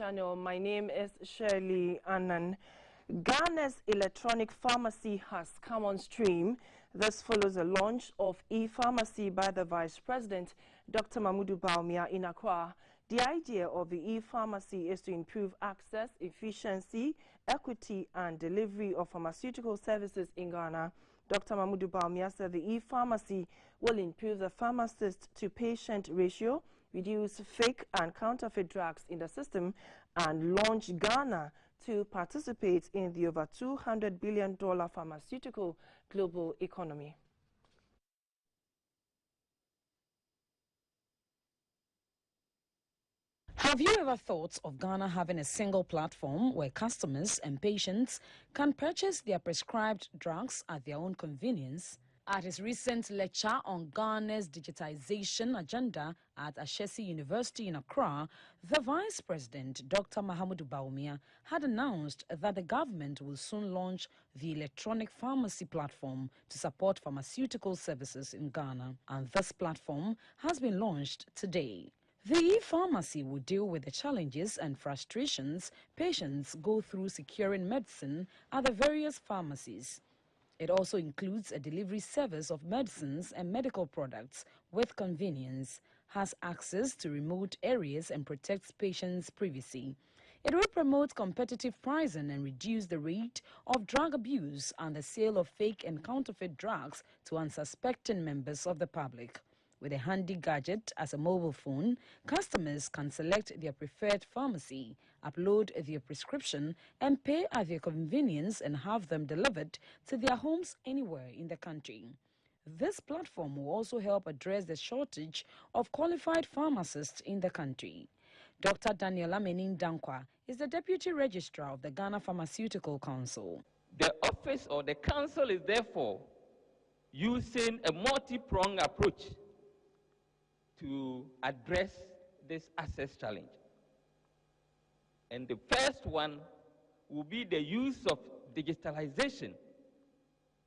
Channel. My name is Shirley Annan. Ghana's electronic pharmacy has come on stream. This follows the launch of e-pharmacy by the Vice President, Dr. Mahamudu Bawumia, in Accra. The idea of the e-pharmacy is to improve access, efficiency, equity, and delivery of pharmaceutical services in Ghana. Dr. Mahamudu Bawumia said the e-pharmacy will improve the pharmacist-to-patient ratio, reduce fake and counterfeit drugs in the system, and launch Ghana to participate in the over $200 billion pharmaceutical global economy. Have you ever thought of Ghana having a single platform where customers and patients can purchase their prescribed drugs at their own convenience? At his recent lecture on Ghana's digitization agenda at Ashesi University in Accra, the Vice President, Dr. Mahamudu Bawumia, had announced that the government will soon launch the electronic pharmacy platform to support pharmaceutical services in Ghana. And this platform has been launched today. The e-pharmacy will deal with the challenges and frustrations patients go through securing medicine at the various pharmacies. It also includes a delivery service of medicines and medical products with convenience, has access to remote areas and protects patients' privacy. It will promote competitive pricing and reduce the rate of drug abuse and the sale of fake and counterfeit drugs to unsuspecting members of the public. With a handy gadget as a mobile phone, customers can select their preferred pharmacy, upload their prescription, and pay at their convenience and have them delivered to their homes anywhere in the country. This platform will also help address the shortage of qualified pharmacists in the country. Dr. Daniela Menin Dankwa is the Deputy Registrar of the Ghana Pharmaceutical Council. The office or the council is therefore using a multi-pronged approach to address this access challenge. And the first one will be the use of digitalization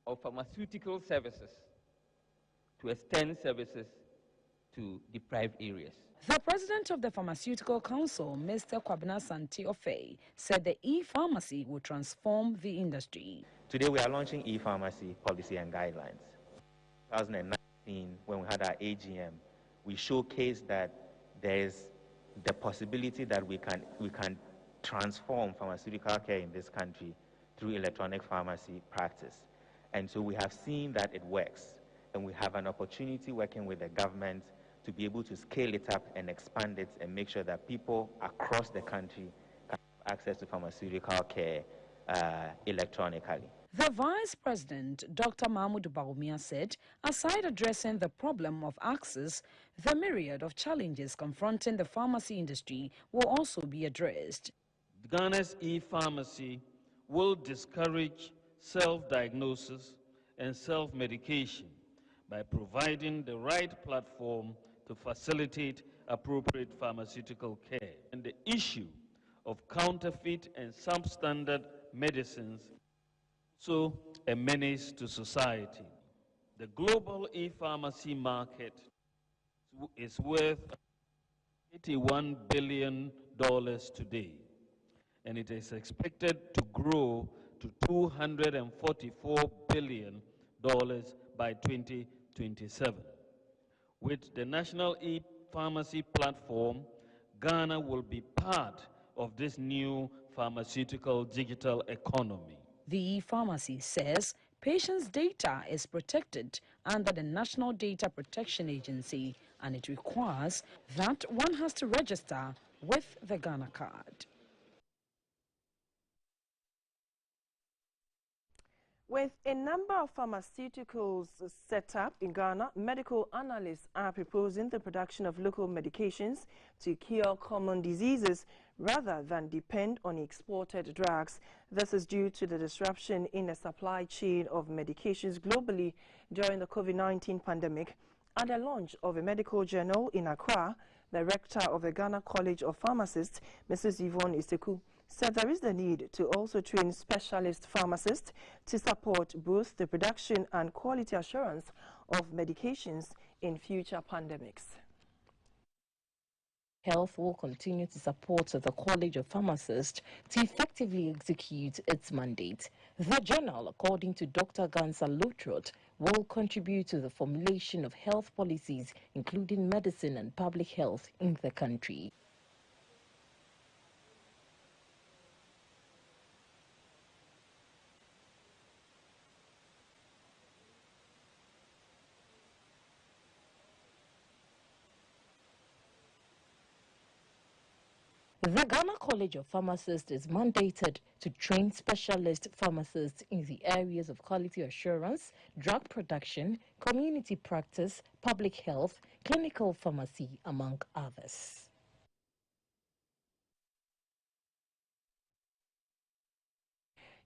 of pharmaceutical services to extend services to deprived areas. The president of the Pharmaceutical Council, Mr. Kwabena Santi-Ofei, said the e-pharmacy will transform the industry. Today we are launching e-pharmacy policy and guidelines. 2019, when we had our AGM, we showcased that there is the possibility that we can transform pharmaceutical care in this country through electronic pharmacy practice. And so we have seen that it works. And we have an opportunity working with the government to be able to scale it up and expand it and make sure that people across the country can have access to pharmaceutical care electronically. The Vice President, Dr. Mahamudu Bawumia, said, aside addressing the problem of access, the myriad of challenges confronting the pharmacy industry will also be addressed. Ghana's e-pharmacy will discourage self-diagnosis and self-medication by providing the right platform to facilitate appropriate pharmaceutical care. And the issue of counterfeit and substandard medicines so a menace to society. The global e-pharmacy market is worth $81 billion today, and it is expected to grow to $244 billion by 2027. With the national e-pharmacy platform, Ghana will be part of this new pharmaceutical digital economy. The e-pharmacy says patients' data is protected under the National Data Protection Agency, and it requires that one has to register with the Ghana card. With a number of pharmaceuticals set up in Ghana, medical analysts are proposing the production of local medications to cure common diseases rather than depend on exported drugs. This is due to the disruption in the supply chain of medications globally during the COVID-19 pandemic. At the launch of a medical journal in Accra, the rector of the Ghana College of Pharmacists, Mrs. Yvonne Iseku, said there is the need to also train specialist pharmacists to support both the production and quality assurance of medications in future pandemics. Health will continue to support the College of Pharmacists to effectively execute its mandate. The journal, according to Dr. Gansa Lutrot, will contribute to the formulation of health policies, including medicine and public health in the country. The Ghana College of Pharmacists is mandated to train specialist pharmacists in the areas of quality assurance, drug production, community practice, public health, clinical pharmacy, among others.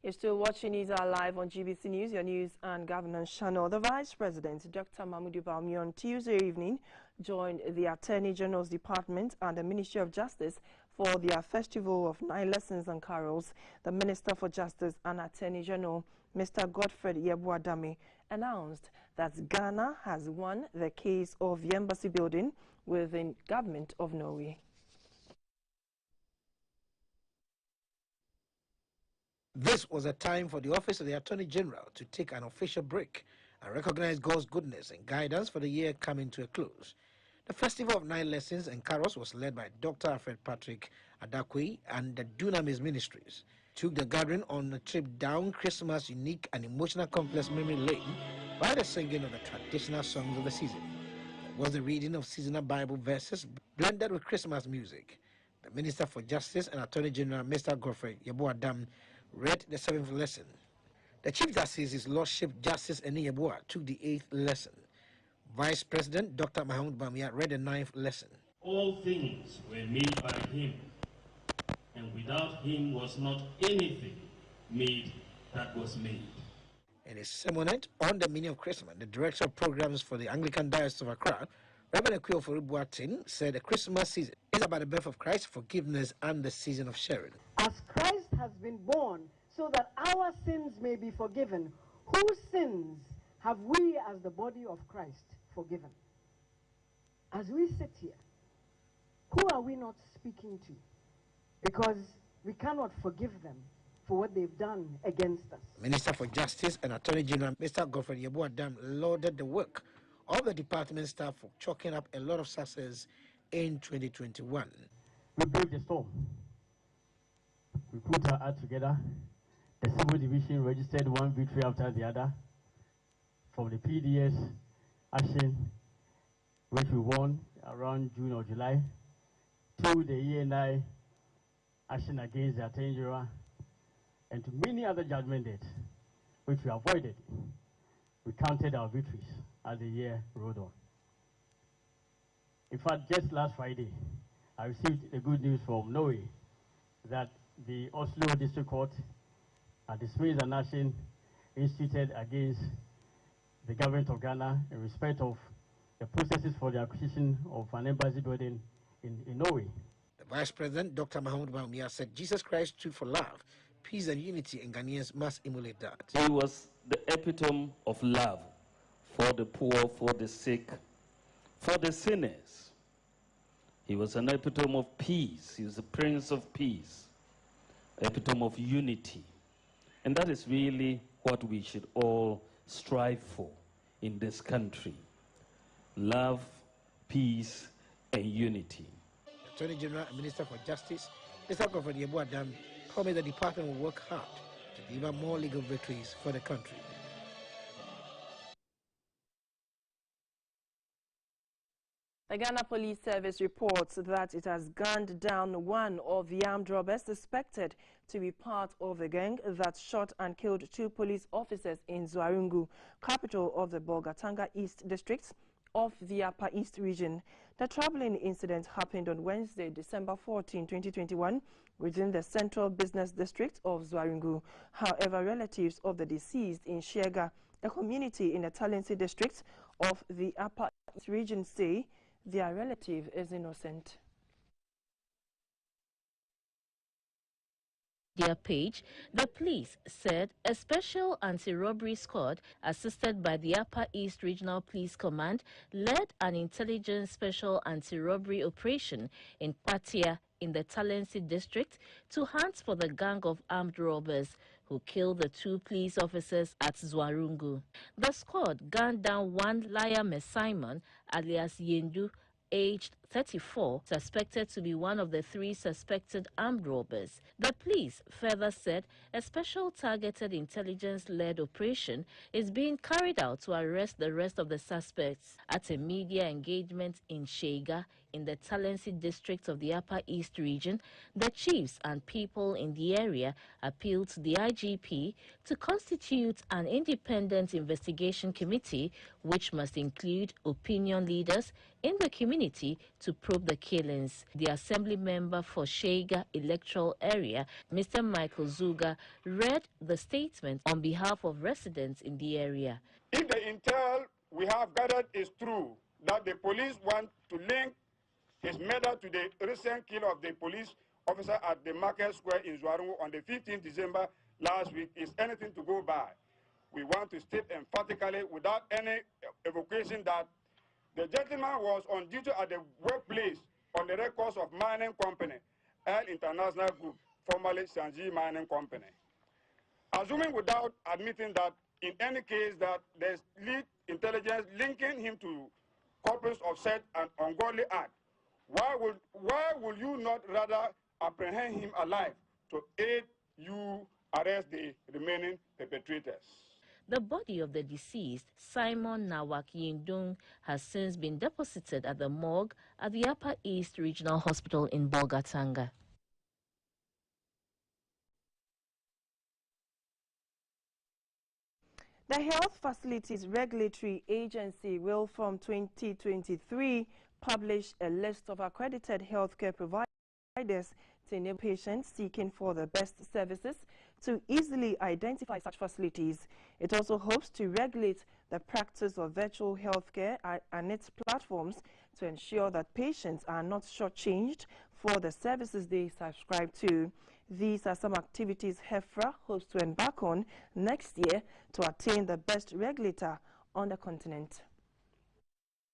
You're still watching News Hour live on GBC News, your news and governance channel. The Vice President, Dr. Mahmoud Bawumia, on Tuesday evening joined the Attorney General's Department and the Ministry of Justice for their Festival of Nine Lessons and Carols. The Minister for Justice and Attorney General, Mr. Godfred Yeboah-Dame, announced that Ghana has won the case of the embassy building with the government of Norway. This was a time for the Office of the Attorney General to take an official break and recognize God's goodness and guidance for the year coming to a close. The Festival of Nine Lessons and Carols was led by Dr. Alfred Patrick Adakwe and the Dunamis Ministries. Took the gathering on a trip down Christmas unique and emotional complex memory lane by the singing of the traditional songs of the season. There was the reading of seasonal Bible verses blended with Christmas music. The Minister for Justice and Attorney General, Mr. Godfred Yeboah-Dame, read the 7th lesson. The Chief Justice, His Lordship Justice Eni Yeboah, took the 8th lesson. Vice President Dr. Mahmoud Bawumia read the 9th lesson. All things were made by him, and without him was not anything made that was made. In his sermonette on the meaning of Christmas, the Director of Programs for the Anglican Diocese of Accra, Reverend Ekwe Ofori-Boateng, said the Christmas season is about the birth of Christ, forgiveness, and the season of sharing. As Christ has been born so that our sins may be forgiven, whose sins have we as the body of Christ forgiven? As we sit here, who are we not speaking to? Because we cannot forgive them for what they've done against us. Minister for Justice and Attorney General Mr. Godfred Yeboah-Dame lauded the work of the department staff for chalking up a lot of success in 2021. We braved the storm. We put our act together. The Civil Division registered one victory after the other. From the PDS action, which we won around June or July, to the ENI action against the Attorney General, and to many other judgment dates, which we avoided. We counted our victories as the year rode on. In fact, just last Friday, I received the good news from Norway that the Oslo District Court dismissed an action instituted against the government of Ghana in respect of the processes for the acquisition of an embassy building in Norway. The Vice President, Dr. Mahmoud Bawumia, said Jesus Christ stood for love, peace and unity, and Ghanaians must emulate that. He was the epitome of love for the poor, for the sick, for the sinners. He was an epitome of peace. He was the Prince of Peace, epitome of unity. And that is really what we should all strive for in this country. Love, peace, and unity. Attorney General and Minister for Justice, Mr. Godfred Yeboah-Dame, promised the department will work hard to deliver more legal victories for the country. The Ghana Police Service reports that it has gunned down one of the armed robbers suspected to be part of the gang that shot and killed 2 police officers in Zwarungu, capital of the Bolgatanga East District of the Upper East region. The troubling incident happened on Wednesday, December 14, 2021, within the Central Business District of Zwarungu. However, relatives of the deceased in Shega, a community in the Talensi district of the Upper East region, say their relative is innocent. Their page, the police said a special anti-robbery squad assisted by the Upper East Regional Police Command led an intelligence special anti-robbery operation in Patia in the Talensi district to hunt for the gang of armed robbers who killed the 2 police officers at Zwarungu. The squad gunned down one Liam Simon alias Yendu, aged 34, suspected to be one of the 3 suspected armed robbers. The police further said a special targeted intelligence-led operation is being carried out to arrest the rest of the suspects. At a media engagement in Shega, in the Talensi district of the Upper East region, the chiefs and people in the area appealed to the IGP to constitute an independent investigation committee which must include opinion leaders in the community to probe the killings. The assembly member for Shega electoral area, Mr. Michael Zuga, read the statement on behalf of residents in the area. If the intel we have gathered is true, that the police want to link his murder to the recent kill of the police officer at the Market Square in Zwarungu on the 15th December last week, is anything to go by. We want to state emphatically, without any evocation, that the gentleman was on duty at the workplace on the records of mining company, L International Group, formerly Sanji Mining Company. Assuming without admitting that in any case that there's lead intelligence linking him to culprits of such an ungodly act, why will you not rather apprehend him alive to aid you arrest the remaining perpetrators? The body of the deceased, Simon Nawak Yindung, has since been deposited at the morgue at the Upper East Regional Hospital in Bolgatanga. The Health Facilities Regulatory Agency will from 2023 publish a list of accredited healthcare providers to enable patients seeking for the best services to easily identify such facilities. It also hopes to regulate the practice of virtual healthcare and its platforms to ensure that patients are not shortchanged for the services they subscribe to. These are some activities HEFRA hopes to embark on next year to attain the best regulator on the continent.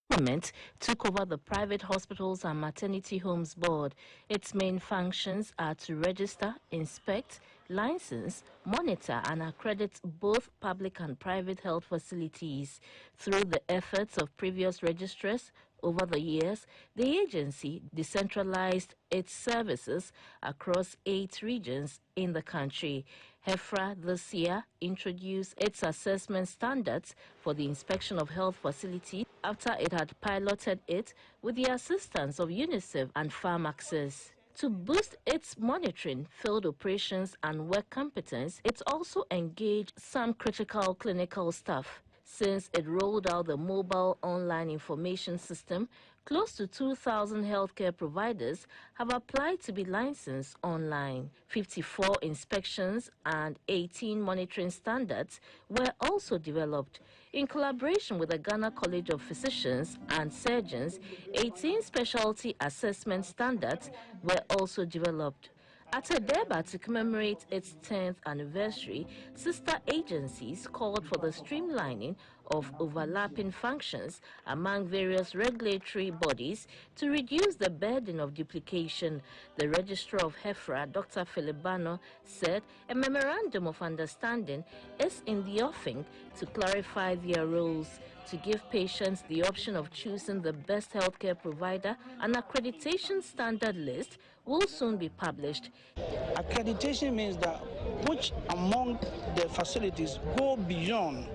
Government took over the Private Hospitals and Maternity Homes Board. Its main functions are to register, inspect, license, monitor and accredit both public and private health facilities. Through the efforts of previous registrars over the years, the agency decentralized its services across 8 regions in the country. HEFRA this year introduced its assessment standards for the inspection of health facilities after it had piloted it with the assistance of UNICEF and Farm Access. To boost its monitoring, field operations and work competence, it also engaged some critical clinical staff. Since it rolled out the mobile online information system, close to 2,000 healthcare providers have applied to be licensed online. 54 inspections and 18 monitoring standards were also developed. In collaboration with the Ghana College of Physicians and Surgeons, 18 specialty assessment standards were also developed. At a Durban to commemorate its 10th anniversary, sister agencies called for the streamlining of overlapping functions among various regulatory bodies to reduce the burden of duplication. The Registrar of HEFRA, Dr. Filibano, said a memorandum of understanding is in the offing to clarify their roles, to give patients the option of choosing the best healthcare provider. An accreditation standard list will soon be published. Accreditation means that which among the facilities go beyond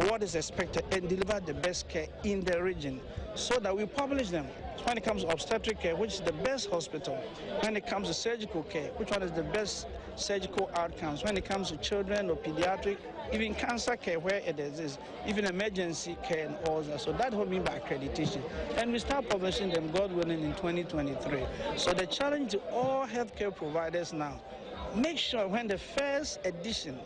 what is expected and deliver the best care in the region, so that we publish them. When it comes to obstetric care, which is the best hospital. When it comes to surgical care, which one is the best surgical outcomes. When it comes to children or pediatric, even cancer care where it exists, even emergency care and all that. So that's what I mean by accreditation. And we start publishing them, God willing, in 2023. So the challenge to all healthcare providers now, make sure when the first edition,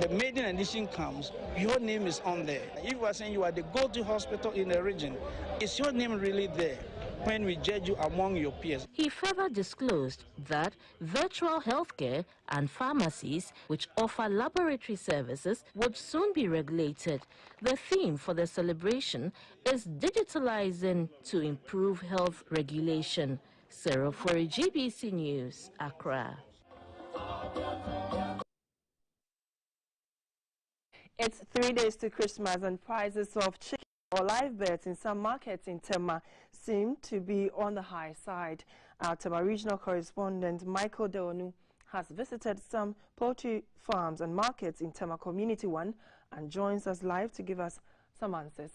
the maiden edition comes, your name is on there. If you are saying you are the go-to hospital in the region, is your name really there? when we judge you among your peers. He further disclosed that virtual healthcare and pharmacies, which offer laboratory services, would soon be regulated. The theme for the celebration is digitalizing to improve health regulation. Sarah for GBC News, Accra. It's 3 days to Christmas and prices of chicken or live birds in some markets in Tema seem to be on the high side. Our Tema regional correspondent Michael Deonu has visited some poultry farms and markets in Tema Community 1 and joins us live to give us some answers.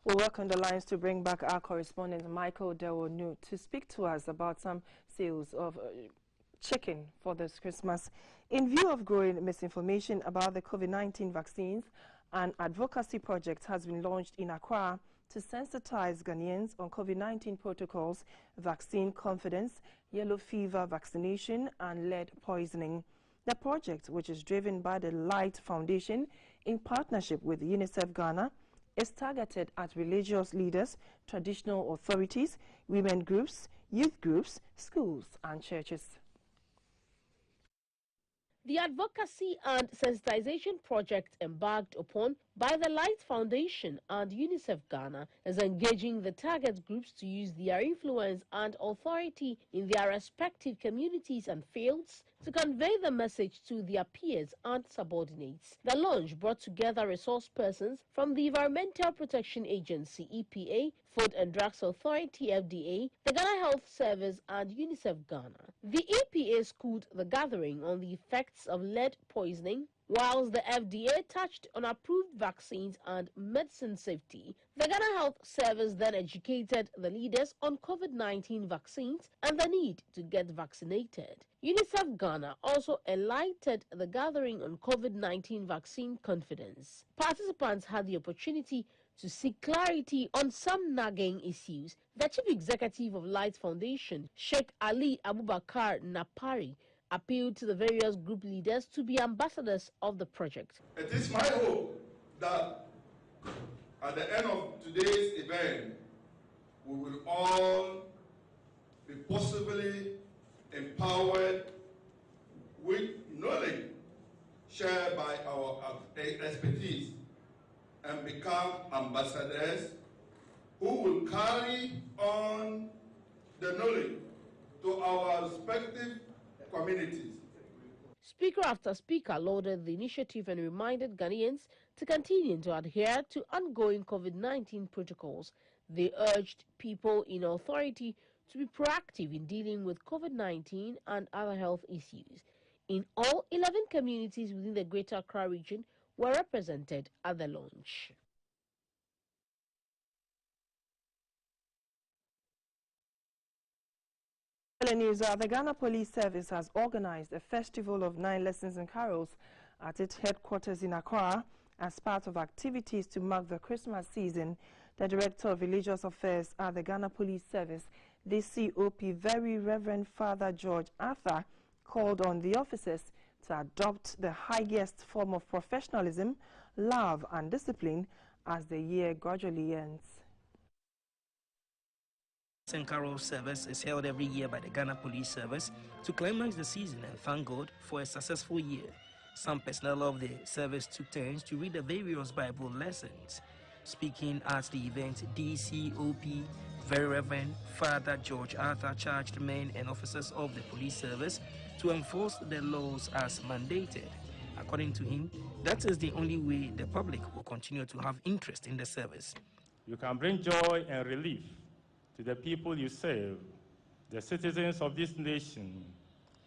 We'll work on the lines to bring back our correspondent Michael Deonu to speak to us about some sales of chicken for this Christmas. In view of growing misinformation about the COVID-19 vaccines, an advocacy project has been launched in Accra to sensitize Ghanaians on COVID-19 protocols, vaccine confidence, yellow fever vaccination, and lead poisoning. The project, which is driven by the Light Foundation in partnership with UNICEF Ghana, is targeted at religious leaders, traditional authorities, women groups, youth groups, schools, and churches. The advocacy and sensitization project embarked upon by the Light Foundation and UNICEF Ghana is engaging the target groups to use their influence and authority in their respective communities and fields to convey the message to their peers and subordinates. The launch brought together resource persons from the Environmental Protection Agency, EPA, Food and Drugs Authority, FDA, the Ghana Health Service, and UNICEF Ghana. The EPA schooled the gathering on the effects of lead poisoning, whilst the FDA touched on approved vaccines and medicine safety. The Ghana Health Service then educated the leaders on COVID-19 vaccines and the need to get vaccinated. UNICEF Ghana also enlightened the gathering on COVID-19 vaccine confidence. Participants had the opportunity to seek clarity on some nagging issues. The Chief Executive of Light Foundation, Sheikh Ali Abubakar Napari, appealed to the various group leaders to be ambassadors of the project. It is my hope that at the end of today's event, we will all be possibly empowered with knowledge shared by our expertise and become ambassadors who will carry on the knowledge to our respective communities. Speaker after speaker lauded the initiative and reminded Ghanaians to continue to adhere to ongoing COVID-19 protocols. They urged people in authority to be proactive in dealing with COVID-19 and other health issues. In all, 11 communities within the Greater Accra region were represented at the launch. News, the Ghana Police Service has organized a festival of 9 lessons and carols at its headquarters in Accra as part of activities to mark the Christmas season. The Director of Religious Affairs at the Ghana Police Service, the COP, Very Reverend Father George Arthur, called on the officers to adopt the highest form of professionalism, love and discipline as the year gradually ends. St. Carol service is held every year by the Ghana Police Service to climax the season and thank God for a successful year. Some personnel of the service took turns to read the various Bible lessons. Speaking at the event, DCOP Very Reverend Father George Arthur charged men and officers of the police service to enforce the laws as mandated. According to him, that is the only way the public will continue to have interest in the service. You can bring joy and relief to the people you serve, the citizens of this nation,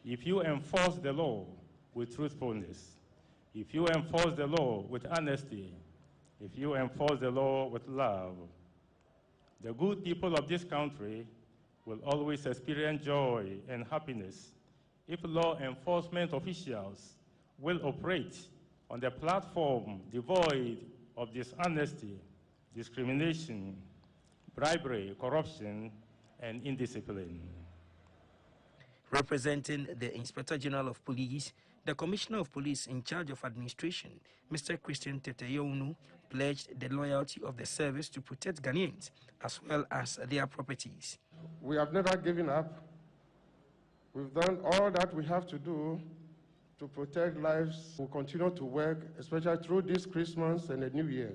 if you enforce the law with truthfulness, if you enforce the law with honesty, if you enforce the law with love. The good people of this country will always experience joy and happiness if law enforcement officials will operate on the platform devoid of dishonesty, discrimination, bribery, corruption, and indiscipline. Representing the Inspector General of Police, the Commissioner of Police in charge of administration, Mr. Christian Teteyonu, pledged the loyalty of the service to protect Ghanaians as well as their properties. We have never given up. We've done all that we have to do to protect lives. We'll continue to work, especially through this Christmas and the New Year,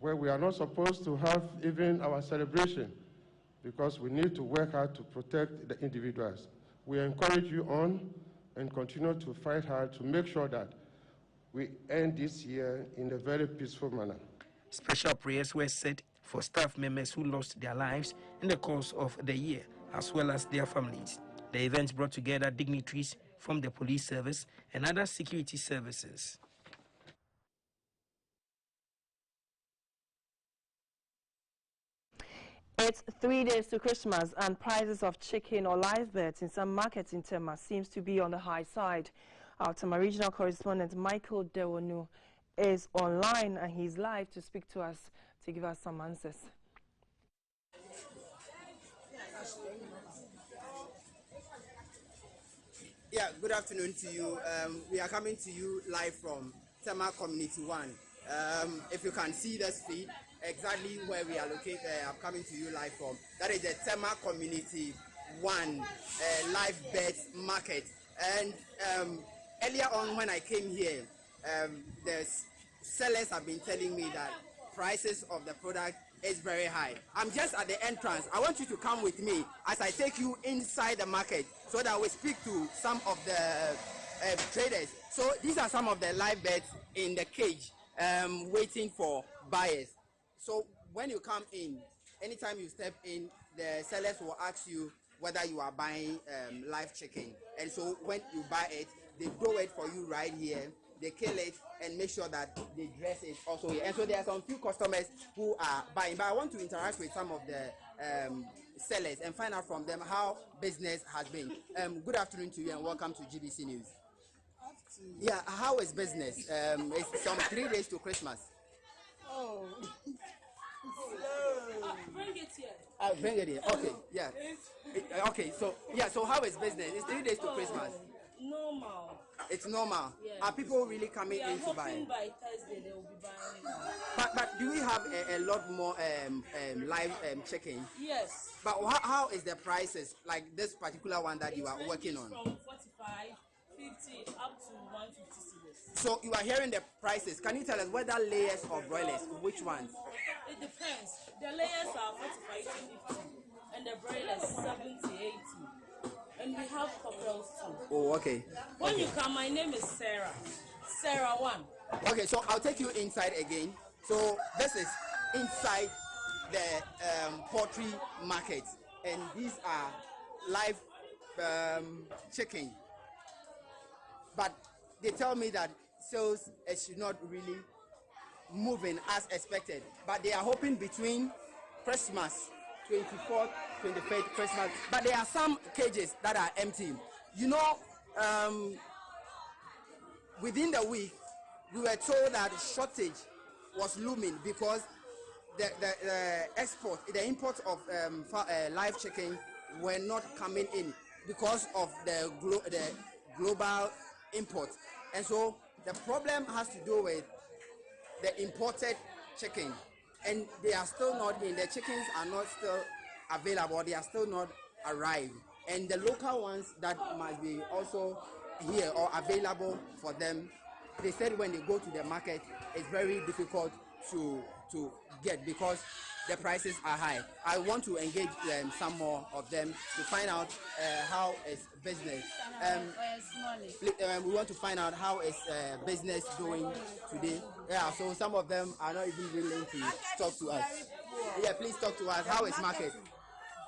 where we are not supposed to have even our celebration because we need to work hard to protect the individuals. We encourage you on and continue to fight hard to make sure that we end this year in a very peaceful manner. Special prayers were said for staff members who lost their lives in the course of the year, as well as their families. The event brought together dignitaries from the police service and other security services. It's 3 days to Christmas, and prices of chicken or live birds in some markets in Tema seems to be on the high side. Our Tema regional correspondent Michael Dewonu is online, and he's live to speak to us to give us some answers. Yeah, good afternoon to you. We are coming to you live from Tema Community 1. If you can see the street, exactly where we are located, I'm coming to you live from. That is the Tema Community 1 live birds market. And earlier on when I came here, the sellers have been telling me that prices of the product is very high. I'm just at the entrance. I want you to come with me as I take you inside the market so that we speak to some of the traders. So these are some of the live birds in the cage waiting for buyers. So when you come in, anytime you step in, the sellers will ask you whether you are buying live chicken. And so when you buy it, they grow it for you right here. They kill it and make sure that they dress it also here. And so there are some few customers who are buying. But I want to interact with some of the sellers and find out from them how business has been. Good afternoon to you and welcome to GBC News. Yeah, how is business? It's some 3 days to Christmas. Oh. Bring it here. I'll bring it here. Okay, yeah. Okay, so yeah, so how is business? It's 3 days to Christmas. Normal. It's normal. Yes. Are people really coming in to buy? By Thursday they will be buying. But do we have a lot more live chicken? Yes. But how is the prices like this particular one that you are working on? From 45, 50 up to 150 cedis. So you are hearing the prices. Can you tell us whether layers or broilers? Which ones? It depends. The layers are 45 to 50 and the broilers 70, 80. And we have cocktails too. Oh, okay. When you come, my name is Sarah. Sarah 1. Okay, so I'll take you inside again. So this is inside the poultry market, and these are live chicken. But they tell me that sales is not really moving as expected. But they are hoping between Christmas 24th, 25th, Christmas. But there are some cages that are empty. You know, within the week, we were told that shortage was looming because the import of live chicken were not coming in because of the global import. And so the problem has to do with the imported chicken. And they are still not in. The chickens are not still available. They are still not arrived. And the local ones that must be also here or available for them, they said when they go to the market, it's very difficult to to get because the prices are high. I want to engage some more of them to find out how is business. We want to find out how is business doing today. Yeah, so some of them are not even willing to talk to us. Yeah, please talk to us. How is market?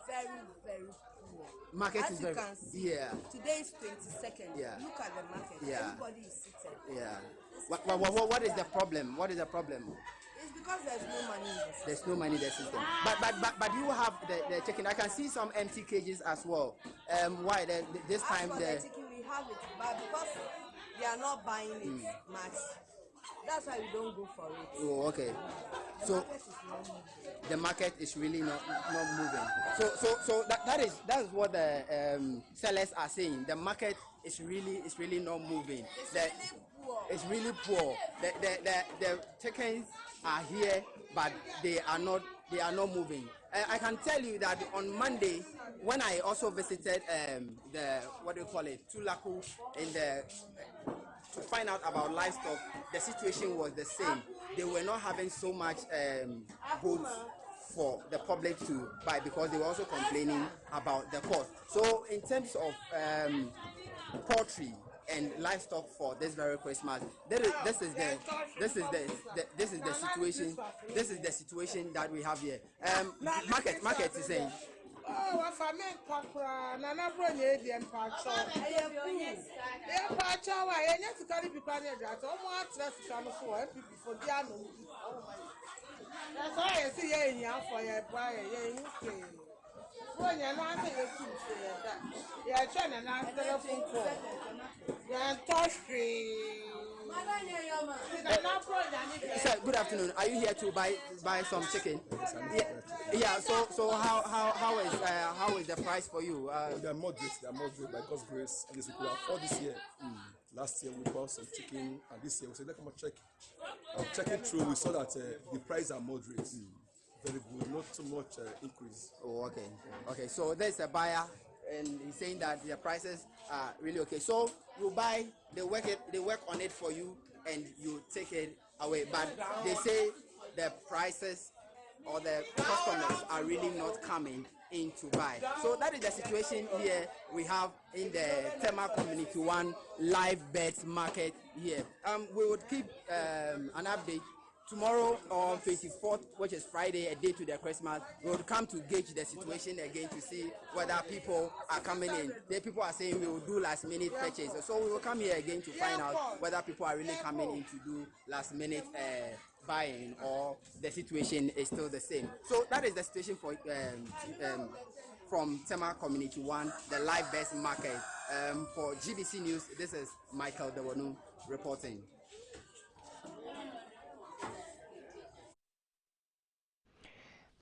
Very, very poor. Market As is you very, can see, yeah. Today is 22nd. Yeah. Look at the market. Yeah. Everybody is seated. Yeah. What is the problem? What is the problem? It's because there's no money in the system. There's no money in the system. But you have the chicken. I can see some empty cages as well. Why this time the chicken we have it, but because they are not buying it much, that's why we don't go for it. Oh, okay. The market is really not moving. So that is what the sellers are saying. The market is really not moving. It's really poor. The chickens are here, but they are not moving. I can tell you that on Monday, when I also visited the Tulaku to find out about livestock, the situation was the same. They were not having so much goods for the public to buy because they were also complaining about the cost. So in terms of poultry and livestock for this very Christmas, this is the situation. This is the situation that we have here. Market is saying. Oh, if I meant Papa, Nana Brony, the Empacho. The Empacho, I ain't to carry people that almost less than for Diano. That's why I see you in your for your buyer. When you're not that, you're trying to answer a phone call. You're touchy. Sir, good afternoon. Are you here to buy some chicken? Yeah. So how is the price for you? They are moderate. By God's grace. Yes, we could afford this year. Last year we bought some chicken, and this year we said, let's come and check. Checking through, we saw that the prices are moderate. Very good, not too much increase. Oh, okay. So there's a buyer, and he's saying that the prices are really okay. So you buy, they work on it for you, and you take it away. But they say the prices or the customers are really not coming in to buy. So that is the situation here we have in the Tema Community 1 live birds market here. We would keep an update. Tomorrow on 24th, which is Friday, a day to the Christmas, we will come to gauge the situation again to see whether people are coming in. The people are saying we will do last minute purchase. So we will come here again to find out whether people are really coming in to do last minute buying or the situation is still the same. So that is the situation for from Tema Community 1, the live birds market. For GBC News, this is Michael Dewanu reporting.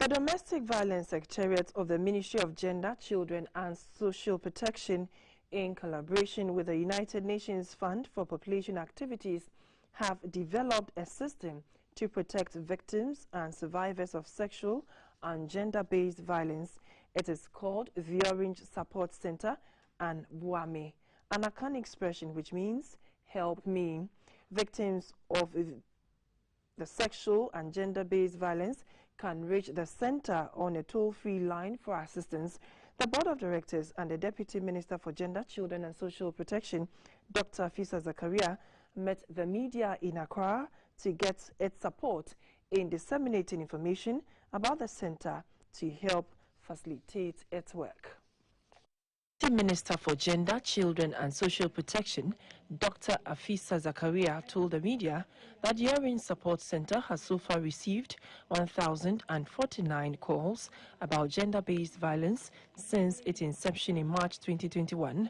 The Domestic Violence Secretariat of the Ministry of Gender, Children and Social Protection, in collaboration with the United Nations Fund for Population Activities, have developed a system to protect victims and survivors of sexual and gender-based violence. It is called the Orange Support Center and WAME, an Akan expression which means help me. Victims of the sexual and gender-based violence can reach the center on a toll-free line for assistance. The Board of Directors and the Deputy Minister for Gender, Children and Social Protection, Dr. Afisa Zakaria, met the media in Accra to get its support in disseminating information about the center to help facilitate its work. The Minister for Gender, Children and Social Protection, Dr. Afisa Zakaria, told the media that the Orange Support Center has so far received 1,049 calls about gender-based violence since its inception in March 2021.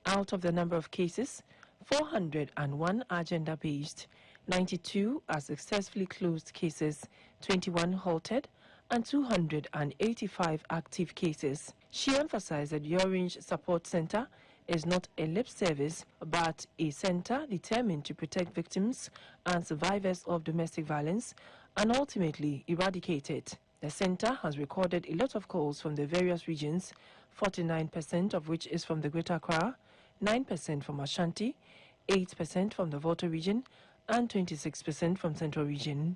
Out of the number of cases, 401 are gender-based, 92 are successfully closed cases, 21 halted, and 285 active cases. She emphasized that the Orange Support Center is not a lip service, but a center determined to protect victims and survivors of domestic violence and ultimately eradicate it. The center has recorded a lot of calls from the various regions, 49% of which is from the Greater Accra, 9% from Ashanti, 8% from the Volta region, and 26% from Central region.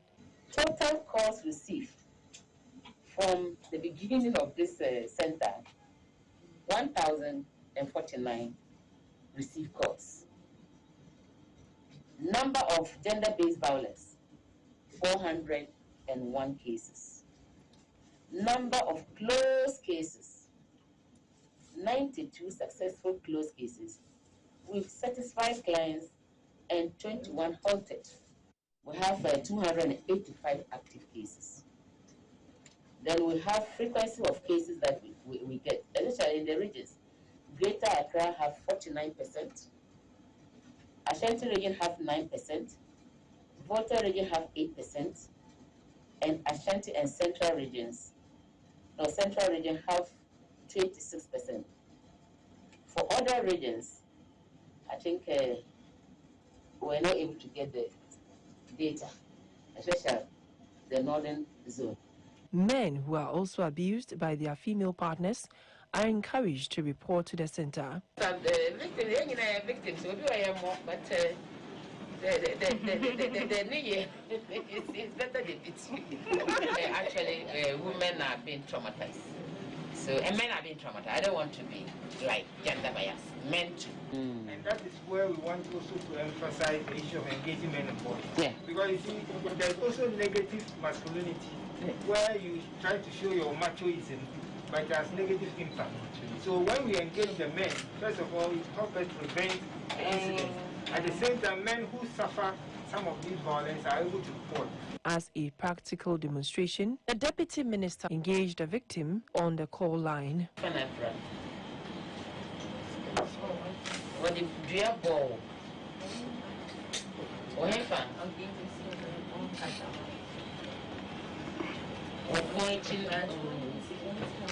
Total calls received from the beginning of this center, 1,049 received calls. Number of gender-based violence, 401 cases. Number of closed cases, 92 successful closed cases with satisfied clients and 21 halted. We have 285 active cases. Then we have frequency of cases that we get, especially in the regions. Greater Accra have 49%, Ashanti region have 9%, Volta region have 8%, and Ashanti and Central regions, Central region have 26%. For other regions, I think we're not able to get the data, especially the northern zone. Men who are also abused by their female partners are encouraged to report to the center. Victims, but it's better than it. Actually, women are being traumatized. So, and men are being traumatized. I don't want to be like gender bias. Men too. And that is where we want also to emphasize the issue of engaging men and boys. Yeah. Because you see, there's also negative masculinity, where you try to show your machoism, but it has negative impact. So when we engage the men, first of all, it helps us prevent the incidents. At the same time, men who suffer some of these violence are able to report. As a practical demonstration, the deputy minister engaged the victim on the call line. What if you are ball?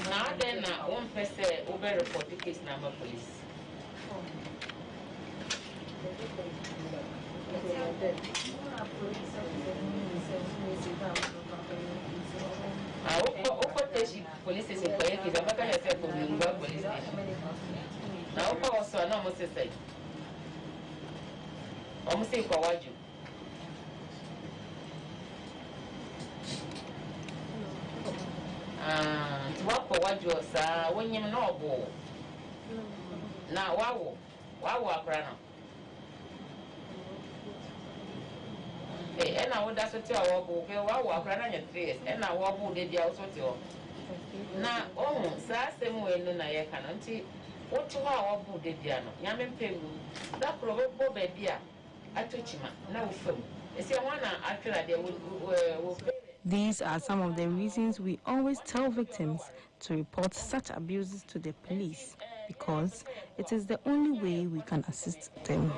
Now then, one person over report the case number police. Police station for you, I'm not going to say police station. Now, what was so normal to say? Almost say for what you. To work for what you are, when you know, now, wow, Crano. And I would that's what you are walking, wow, Crano, your face, and I walk did you also to. Now, oh, Sassam, when I cannot see what you are, who did you know? Yamin Pegu, that provoked baby. I touch him, no film. It's a one actually, they will. These are some of the reasons we always tell victims to report such abuses to the police, because it is the only way we can assist them.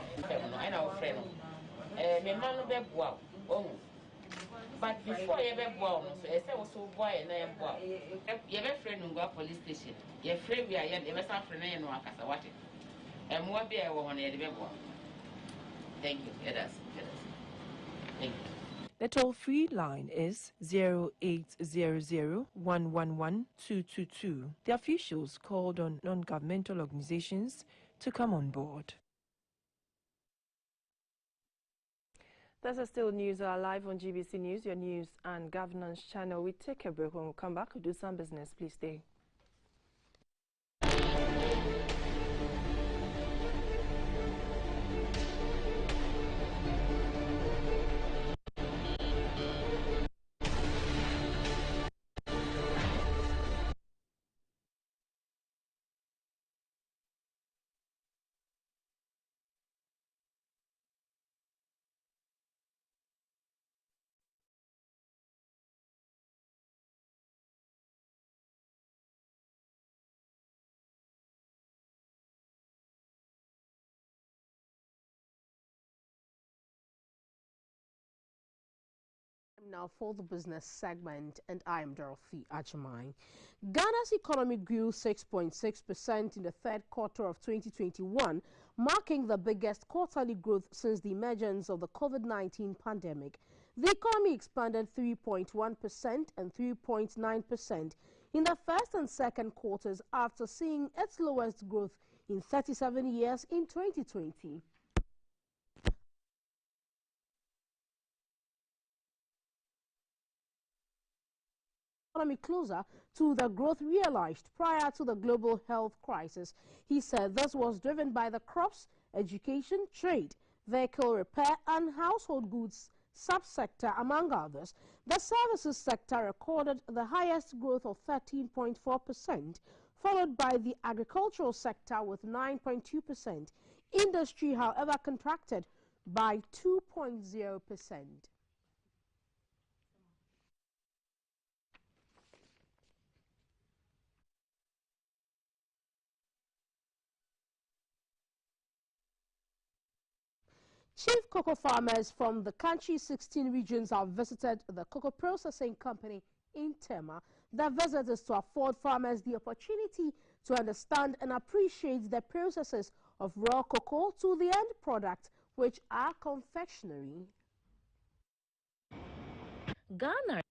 But before you ever go, so I say also boy and I am boy. You have a friend who go police station. Your friend we are yet never some friend and work as a what. And what be a woman at the baby. Thank you. Let us. Thank you. The toll-free line is 0800-111-222. The officials called on non-governmental organizations to come on board. This is still news live on GBC News, your news and governance channel. We take a break. When we come back, we'll do some business. Please stay. Now for the business segment, and I am Dorothy Ajamai. Ghana's economy grew 6.6% in the third quarter of 2021, marking the biggest quarterly growth since the emergence of the COVID-19 pandemic. The economy expanded 3.1% and 3.9% in the first and second quarters after seeing its lowest growth in 37 years in 2020. economy closer to the growth realized prior to the global health crisis. He said this was driven by the crops, education, trade, vehicle repair, and household goods subsector, among others. The services sector recorded the highest growth of 13.4%, followed by the agricultural sector with 9.2%. Industry, however, contracted by 2.0%. Chief cocoa farmers from the country's 16 regions have visited the cocoa processing company in Tema. The visit is to afford farmers the opportunity to understand and appreciate the processes of raw cocoa to the end product, which are confectionery. Ghana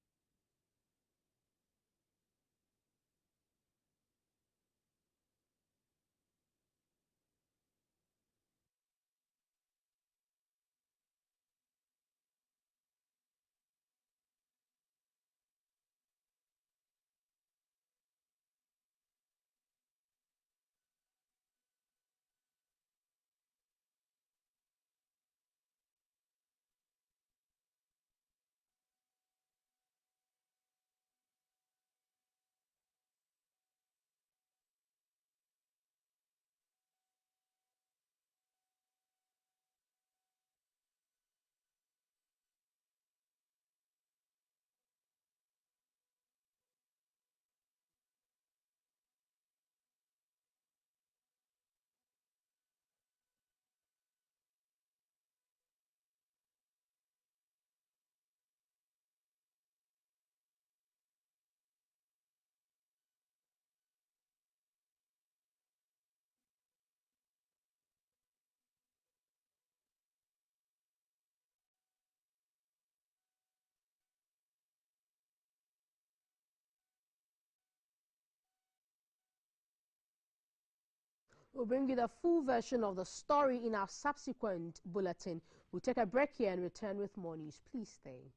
We'll bring you the full version of the story in our subsequent bulletin. We'll take a break here and return with more news. Please stay.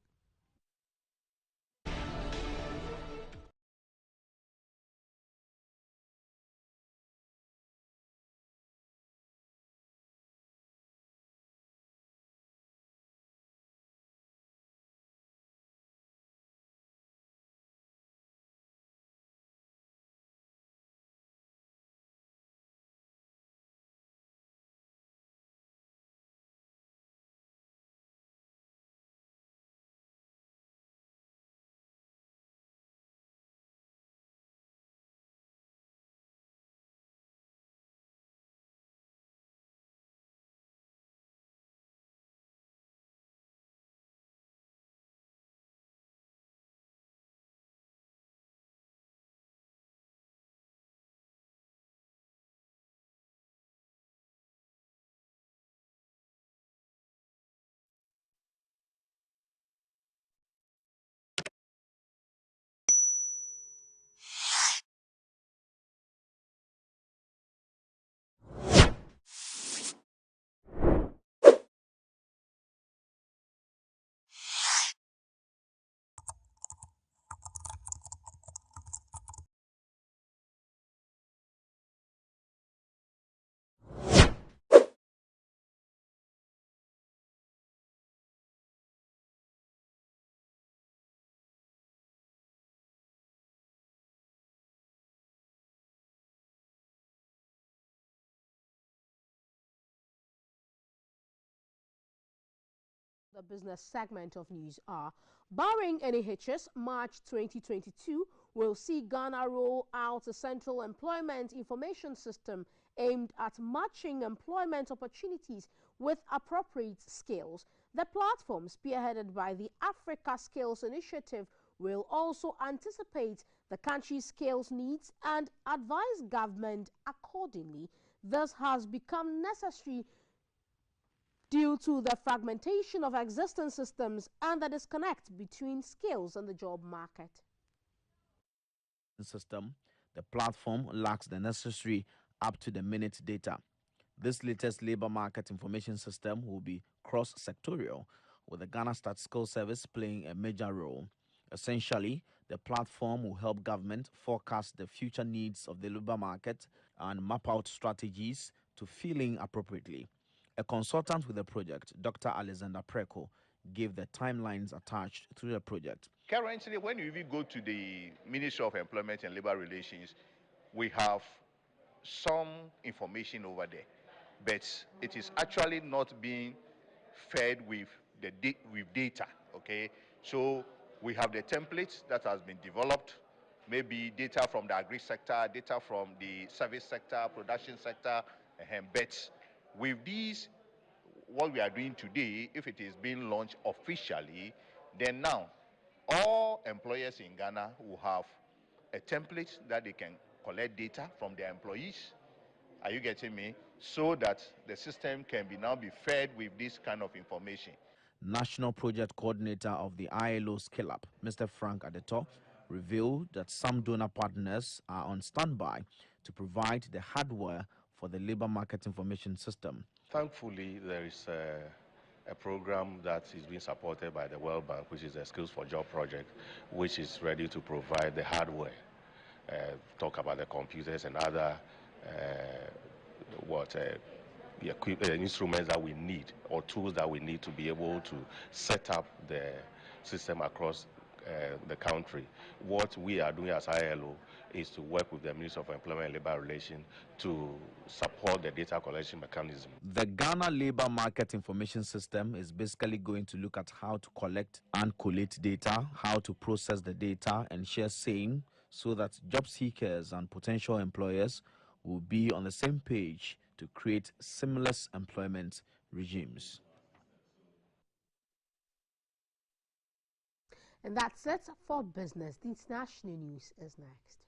The business segment of news are: barring any hitches, March 2022 will see Ghana roll out a central employment information system aimed at matching employment opportunities with appropriate skills. The platform, spearheaded by the Africa Skills Initiative, will also anticipate the country's skills needs and advise government accordingly. This has become necessary due to the fragmentation of existing systems and the disconnect between skills and the job market. System, the platform lacks the necessary up-to-the-minute data. This latest labor market information system will be cross-sectorial, with the Ghana Statistical Service playing a major role. Essentially, the platform will help government forecast the future needs of the labor market and map out strategies to fill in appropriately. A consultant with the project, Dr. Alexander Preko, gave the timelines attached to the project. Currently, when you even go to the Ministry of Employment and Labor Relations, we have some information over there, but it is actually not being fed with data. Okay, so we have the templates that has been developed, maybe data from the agri sector, data from the service sector, production sector, but with these, what we are doing today, if it is being launched officially, then now all employers in Ghana will have a template that they can collect data from their employees. Are you getting me? So that the system can now be fed with this kind of information. National Project Coordinator of the ILO Scale Up, Mr. Frank Adeto, revealed that some donor partners are on standby to provide the hardware for the labor market information system. Thankfully, there is a program that is being supported by the World Bank, which is the Skills for Job project, which is ready to provide the hardware, talk about the computers and other instruments that we need, or tools that we need to be able to set up the system across the country. What we are doing as ILO is to work with the Ministry of Employment and Labor Relations to support the data collection mechanism. The Ghana Labor Market Information System is basically going to look at how to collect and collate data, how to process the data and share same, so that job seekers and potential employers will be on the same page to create seamless employment regimes. And that's it for business. The international news is next.